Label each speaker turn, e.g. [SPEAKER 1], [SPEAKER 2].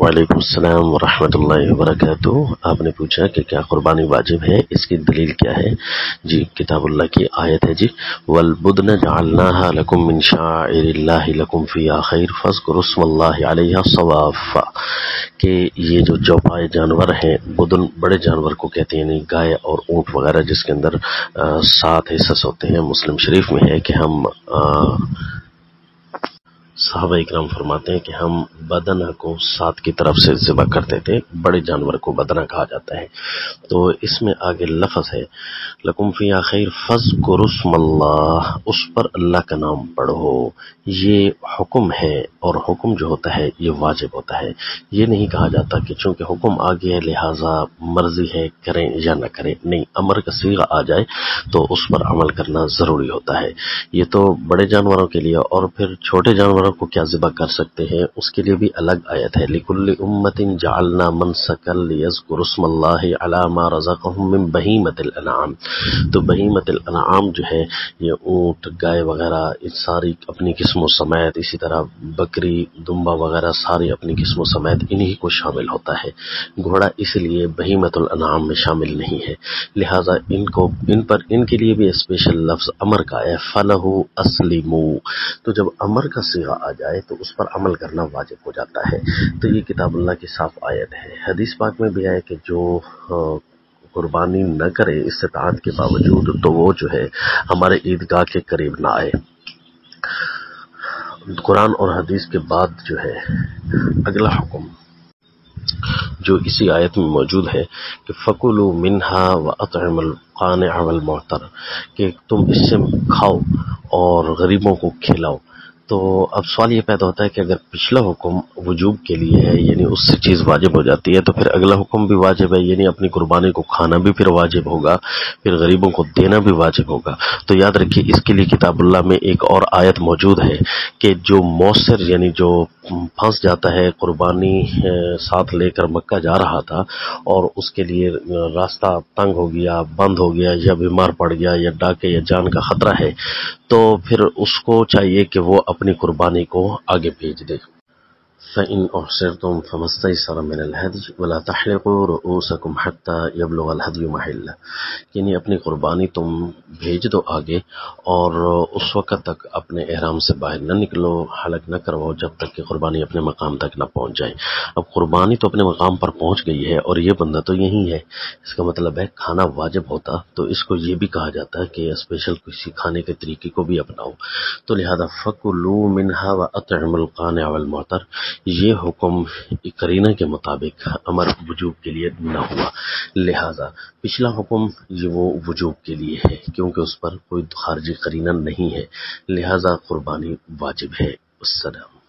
[SPEAKER 1] وعلیکم السلام ورحمۃ اللہ وبرکاتہ۔ آپ نے پوچھا کہ کیا قربانی واجب ہے، اس کی دلیل کیا ہے؟ جی، کتاب اللہ کی آیت ہے جی، وَالْبُدْنَ جَعَلْنَاهَا لَكُم مِّن شَعَائِرِ اللَّهِ لَكُم فِيهَا خَيْرٌ فَاذْكُرُوا اسْمَ اللَّهِ عَلَيْهَا صَوَافَّ، کہ یہ جو چوپائے جانور ہیں، بدن بڑے جانور کو کہتے ہیں، یعنی گائے اور اونٹ وغیرہ، جس کے اندر 7 حصص ہوتے ہیں۔ مسلم شریف میں ہے کہ ہم صحابہ اکرام فرماتے ہیں کہ ہم بدنہ کو 7 کی طرف سے ذبح کرتے تھے، بڑے جانور کو بدنہ کہا جاتا ہے۔ تو اس میں آگے لفظ ہے لکم فیہا خیر فاذکروا اسم اللہ، اس پر اللہ کا نام پڑھو۔ یہ حکم ہے، اور حکم جو ہوتا ہے یہ واجب ہوتا ہے۔ یہ نہیں کہا جاتا کہ چونکہ حکم آ گیا ہے لہٰذا مرضی ہے کریں یا نہ کریں، نہیں، امر کا صیغہ آ جائے تو اس پر عمل کرنا ضروری ہوتا ہے۔ یہ تو بڑے جانوروں کے لیے، اور پھر چھوٹے جانوروں کو کیا ذبح کر سکتے ہیں اس کے لیے بھی الگ آیت ہے، لِكُلِّ أُمَّةٍ جَعَلْنَا مَنْسَكًا لِيَذْكُرُوا اسْمَ اللَّهِ عَلَى مَا رَزَقَهُم مِّن بَهِيمَةِ الْأَنْعَامِ۔ تو بہیمۃ الانعام جو ہے یہ اونٹ، گائے وغیرہ، یہ ساری اپنی قسموں سمیت، اسی طرح بکری، دمبا وغیرہ ساری اپنی قسموں سمیت انہی کو شامل ہوتا ہے۔ گھوڑا اس لیے بہیمۃ الانعام میں شامل نہیں ہے، لہٰذا ان کے لیے بھی اسپیشل لفظ امر کا ہے، فَلَهُ أَسْلِمُوا۔ تو جب امر کا صیغہ آ جائے تو اس پر عمل کرنا واجب ہو جاتا ہے۔ تو یہ کتاب اللہ کی صاف آیت ہے۔ حدیث پاک میں بھی ہے کہ جو قربانی نہ کرے استطاعت کے باوجود، تو وہ جو ہے ہمارے عیدگاہ کے قریب نہ آئے۔ قرآن اور حدیث کے بعد جو ہے اگلا حکم جو اسی آیت میں موجود ہے کہ فَكُلُوا مِنْهَا وَأَطْعِمُوا الْقَانِعَ وَالْمُعْتَرَ، کہ تم اس سے کھاؤ اور غریبوں کو کھلاؤ۔ تو اب سوال یہ پیدا ہوتا ہے کہ اگر پچھلا حکم وجوب کے لیے ہے، یعنی اس سے چیز واجب ہو جاتی ہے، تو پھر اگلا حکم بھی واجب ہے، یعنی اپنی قربانی کو کھانا بھی پھر واجب ہوگا، پھر غریبوں کو دینا بھی واجب ہوگا۔ تو یاد رکھیے اس کے لیے کتاب اللہ میں ایک اور آیت موجود ہے کہ جو موثر، یعنی جو پھنس جاتا ہے، قربانی ساتھ لے کر مکہ جا رہا تھا اور اس کے لیے راستہ تنگ ہو گیا، بند ہو گیا، یا بیمار پڑ گیا، یا ڈاکے یا جان کا خطرہ ہے، تو پھر اس کو چاہیے کہ وہ اپنی قربانی کو آگے بھیج دے۔ فَإِنْ أُحْصِرْتُمْ فَمَا اسْتَيْسَرَ مِنَ الْهَدْيِ وَلَا تَحْلِقُوا رُؤُوسَكُمْ حَتَّى يَبْلُغَ الْهَدْيُ مَحِلَّهُ، یعنی اپنی قربانی تم بھیج دو آگے، اور اس وقت تک اپنے احرام سے باہر نہ نکلو، حلق نہ کرواؤ جب تک کہ قربانی اپنے مقام تک نہ پہنچ جائے۔ اب قربانی تو اپنے مقام پر پہنچ گئی ہے اور یہ بندہ تو یہی ہے، اس کا مطلب ہے کھانا واجب ہوتا تو اس کو یہ بھی کہا جاتا ہے کہ اسپیشل کسی کھانے کے طریقے کو بھی اپناؤ۔ تو لہذا فَكُلُوا مِنْهَا وَأَطْعِمُوا الْقَانِعَ وَالْمُعْتَرَ، یہ حکم قرینہ کے مطابق امر وجوب کے لیے نہ ہوا، لہذا پچھلا حکم یہ وہ وجوب کے لیے ہے، کیونکہ اس پر کوئی خارجی قرینہ نہیں ہے، لہذا قربانی واجب ہے۔ السلام۔